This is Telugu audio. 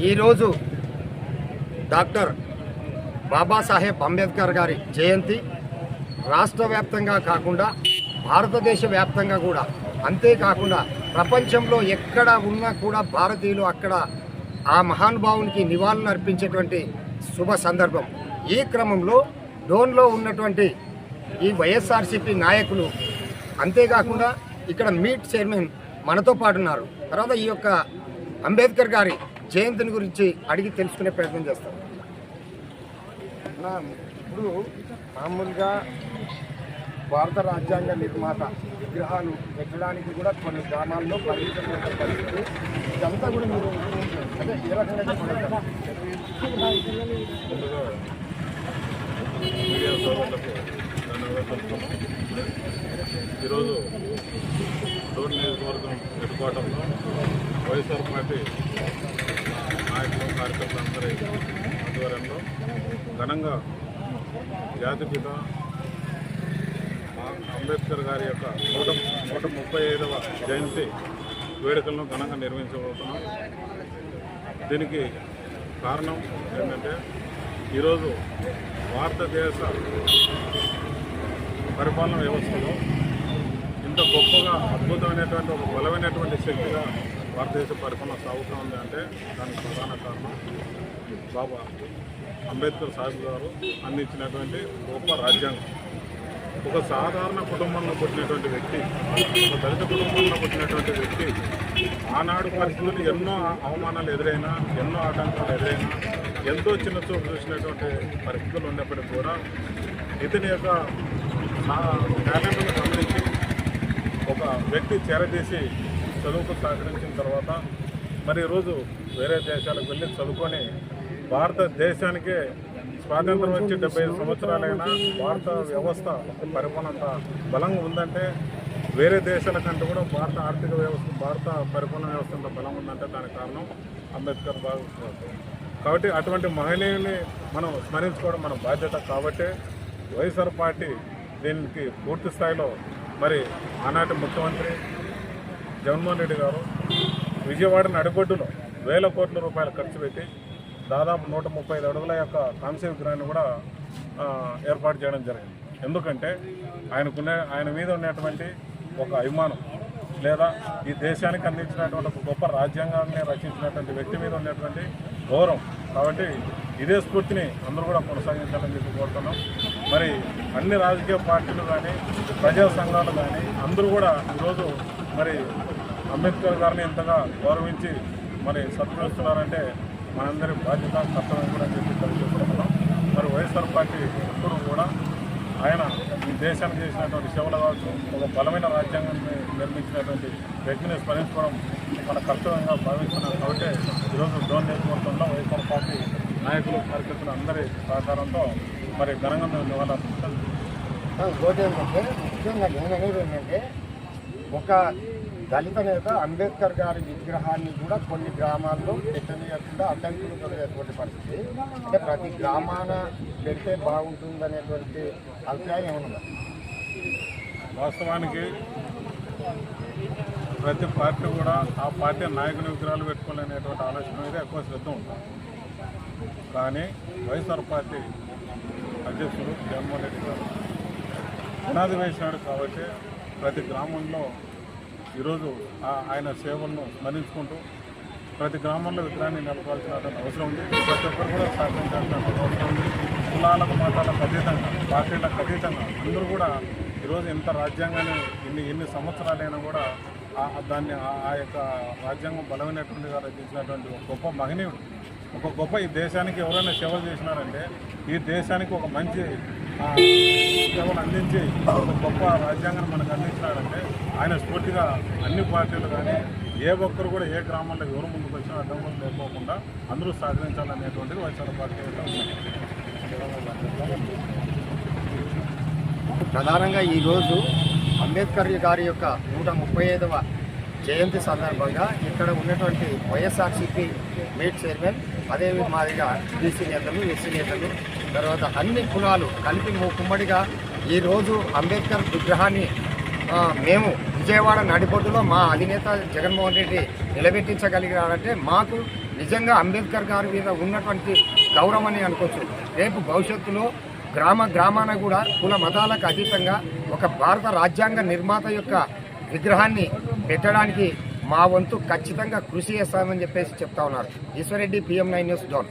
ఈరోజు డాక్టర్ బాబాసాహెబ్ అంబేద్కర్ గారి జయంతి రాష్ట్ర వ్యాప్తంగా కాకుండా భారతదేశ వ్యాప్తంగా కూడా, అంతేకాకుండా ప్రపంచంలో ఎక్కడ ఉన్నా కూడా భారతీయులు అక్కడ ఆ మహానుభావునికి నివాళులు అర్పించేటువంటి శుభ సందర్భం. ఈ క్రమంలో డోన్లో ఉన్నటువంటి ఈ వైఎస్ఆర్సీపీ నాయకులు, అంతేకాకుండా ఇక్కడ మీట్ చైర్మన్ మనతో పాటు ఉన్నారు. తర్వాత ఈ యొక్క అంబేద్కర్ గారి జయంతిని గురించి అడిగి తెలుసుకునే ప్రయత్నం చేస్తాం. ఇప్పుడు మామూలుగా భారత రాజ్యాంగ నిర్మాత విగ్రహాలు పెట్టడానికి కూడా కొన్ని గ్రామాల్లో పరిమితమైన పరిస్థితి. ఇదంతా కూడా మీరు అంటే ఏ రకంగా చెప్పగలుగుతారు? ఈరోజు డోన్ నియోజకవర్గం హెడ్క్వార్టర్లో వైఎస్ఆర్ పార్టీ నాయకులు కార్యకర్తలందరి ఆధ్వర్యంలో ఘనంగా జాతిపిత అంబేద్కర్ గారి యొక్క 135వ జయంతి వేడుకలను ఘనంగా నిర్వహించబోతున్నాం. దీనికి కారణం ఏంటంటే ఈరోజు భారతదేశ పరిపాలన వ్యవస్థలో ఇంత గొప్పగా అద్భుతమైనటువంటి ఒక బలమైనటువంటి శక్తిగా భారతదేశ పరిపాలన సాగుతూ ఉంది అంటే దానికి ప్రధాన కారణం బాబా అంబేద్కర్ సాహెబ్ గారు అందించినటువంటి గొప్ప రాజ్యాంగం. ఒక సాధారణ కుటుంబంలో పుట్టినటువంటి వ్యక్తి, ఒక దళిత కుటుంబంలో పుట్టినటువంటి వ్యక్తి ఆనాడు పరిస్థితులు ఎన్నో అవమానాలు ఎదురైనా, ఎన్నో ఆటంకాలు ఎదురైనా, ఎంతో చిన్న చూపు చూసినటువంటి పరిస్థితులు ఉన్నప్పటికీ కూడా ఇతని యొక్క టాలెంట్ను గమనించి ఒక వ్యక్తి చేరదీసి చదువుకు సహకరించిన తర్వాత మరి ఈరోజు వేరే దేశాలకు వెళ్ళి చదువుకొని భారతదేశానికే స్వాతంత్రం వచ్చి 75 సంవత్సరాలైనా భారత వ్యవస్థ పరిపాలన బలంగా ఉందంటే, వేరే దేశాల కంటే కూడా భారత ఆర్థిక వ్యవస్థ, భారత పరిపాలన వ్యవస్థ అంత బలంగా ఉందంటే దానికి కారణం అంబేద్కర్ బాబు. కాబట్టి అటువంటి మహనీయుని మనం స్మరించుకోవడం మన బాధ్యత. కాబట్టి వైఎస్ఆర్ పార్టీ దీనికి పూర్తి స్థాయిలో మరి ఆనాటి ముఖ్యమంత్రి జగన్మోహన్ రెడ్డి గారు విజయవాడ నడిబొడ్డులో వేల కోట్ల రూపాయలు ఖర్చు పెట్టి దాదాపు 135 అడుగుల యొక్క కాంస్య విగ్రహాన్ని కూడా ఏర్పాటు చేయడం జరిగింది. ఎందుకంటే ఆయన మీద ఉన్నటువంటి ఒక అభిమానం, లేదా ఈ దేశానికి అందించినటువంటి ఒక గొప్ప రాజ్యాంగాన్ని రచించినటువంటి వ్యక్తి మీద ఉన్నటువంటి గౌరవం. కాబట్టి ఇదే స్ఫూర్తిని అందరూ కూడా కొనసాగించాలని చెప్పి కోరుతున్నాం. మరి అన్ని రాజకీయ పార్టీలు కానీ, ప్రజా సంఘాలు కానీ అందరూ కూడా ఈరోజు మరి అంబేద్కర్ గారిని ఇంతగా గౌరవించి మరి సత్కరిస్తున్నారంటే మనందరి బాధ్యత, కర్తవ్యం కూడా చెప్పి తెలియజేస్తున్నాం. మరి వైఎస్ఆర్ పార్టీ ఎప్పుడు కూడా ఆయన ఈ దేశానికి చేసినటువంటి సేవలు కావచ్చు, ఒక బలమైన రాజ్యాంగాన్ని నిర్మించినటువంటి వ్యక్తిని స్మరించుకోవడం మన కర్తవ్యంగా భావిస్తున్నాం. కాబట్టి ఈరోజు డోన్ నియోజకవర్గంలో వైఎస్ఆర్ పార్టీ నాయకులు, కార్యకర్తలు అందరి సహకారంతో మరి ఘనంగా మేము నివాళులర్పిస్తాం. ఇంకోటి ఏంటంటే ముఖ్యంగా నేను అనేది ఏంటంటే, ఒక దళిత నేత అంబేద్కర్ గారి విగ్రహాన్ని కూడా కొన్ని గ్రామాల్లో పెట్టనీయకుండా అడ్డంకులు కలిగేటువంటి పరిస్థితి. అంటే ప్రతి గ్రామాన పెడితే బాగుంటుందనేటువంటి అభిప్రాయం ఏమన్నా? వాస్తవానికి ప్రతి పార్టీ కూడా ఆ పార్టీ నాయకుని విగ్రహాలు పెట్టుకోలేనేటువంటి ఆలోచన మీద ఎక్కువ శ్రద్ధ ఉంటుంది. కానీ వైఎస్ఆర్ పార్టీ అధ్యక్షుడు జగన్మోహన్ రెడ్డి గారు పునాది వేసినాడు కాబట్టి ప్రతి గ్రామంలో ఈరోజు ఆయన సేవలను స్మరించుకుంటూ ప్రతి గ్రామంలో విగ్రహాన్ని నెలకొల్పాల్సిన అవసరం ఉంది. ప్రతి ఒక్కరు కూడా సహకరించాల్సిన అవసరం ఉంది. కులాలకు, మతాలకు అతీతంగా, పార్టీలకు అతీతంగా అందరూ కూడా ఈరోజు ఎంత రాజ్యాంగాన్ని ఎన్ని సంవత్సరాలైనా కూడా దాన్ని ఆ యొక్క రాజ్యాంగం బలమైనటువంటిగా రచించినటువంటి ఒక గొప్ప మహనీయుడు, ఒక గొప్ప ఈ దేశానికి ఎవరైనా సేవలు చేసినారంటే, ఈ దేశానికి ఒక మంచి సేవలు అందించి ఒక గొప్ప రాజ్యాంగాన్ని మనకు అందించినాడంటే ఆయన స్ఫూర్తిగా అన్ని పార్టీలు కానీ ఏ ఒక్కరు కూడా ఏ గ్రామంలో ఎవరు ముందుకు వచ్చినా అడ్డంకులు లేకపోకుండా అందరూ సహకరించాలనేటువంటిది వైఎస్ఆర్ పార్టీ. ప్రధానంగా ఈరోజు అంబేద్కర్ గారి యొక్క 135వ జయంతి సందర్భంగా ఇక్కడ ఉన్నటువంటి వైఎస్ఆర్సీపీ మీట్ చైర్మన్, అదే మాదిరిగా బీసీ నేతలు, ఎస్సీ నేతలు, తర్వాత అన్ని కులాలు కలిపి కుమ్మడిగా ఈరోజు అంబేద్కర్ విగ్రహాన్ని మేము విజయవాడ నడిబొడ్డులో మా అధినేత జగన్మోహన్ రెడ్డి నిలబెట్టించగలిగారంటే మాకు నిజంగా అంబేద్కర్ గారి మీద ఉన్నటువంటి గౌరవం అని అనుకోవచ్చు. రేపు భవిష్యత్తులో గ్రామాన కూడా కుల మతాలకు అతీతంగా ఒక భారత రాజ్యాంగ నిర్మాత యొక్క విగ్రహాన్ని పెట్టడానికి మా వంతు ఖచ్చితంగా కృషి చేస్తామని చెప్పేసి చెప్తా ఉన్నారు. Eswar Reddy, PM9 news, Dhone.